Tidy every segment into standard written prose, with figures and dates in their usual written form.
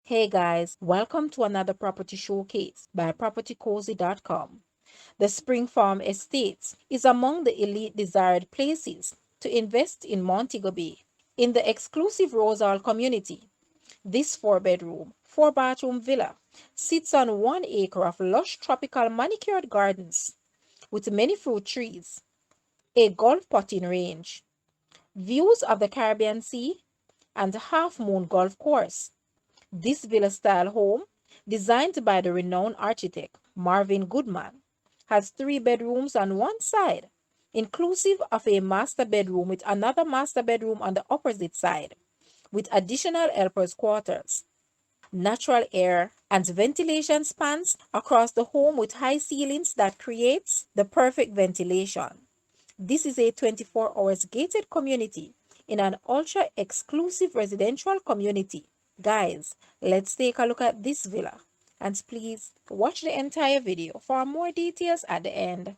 Hey guys, welcome to another property showcase by propertycozy.com. The Spring Farm Estates is among the elite desired places to invest in Montego Bay. In the exclusive Rosal community, this 4-bedroom, 4-bathroom villa sits on 1 acre of lush tropical manicured gardens with many fruit trees, a golf putting range, views of the Caribbean Sea, and Half Moon Golf Course. This villa-style home, designed by the renowned architect Marvin Goodman, has 3 bedrooms on one side, inclusive of a master bedroom with another master bedroom on the opposite side, with additional helpers' quarters. Natural air and ventilation spans across the home with high ceilings that creates the perfect ventilation. This is a 24 hours gated community in an ultra exclusive residential community. Guys, let's take a look at this villa. And please watch the entire video for more details at the end.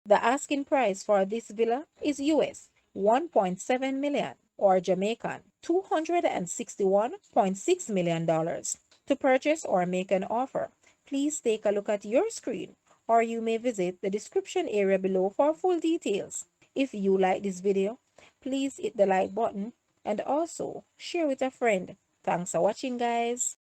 The asking price for this villa is US 1.7 million or Jamaican $261.6 million. To purchase or make an offer, please take a look at your screen or you may visit the description area below for full details. If you like this video, please hit the like button and also share with a friend. Thanks for watching, guys.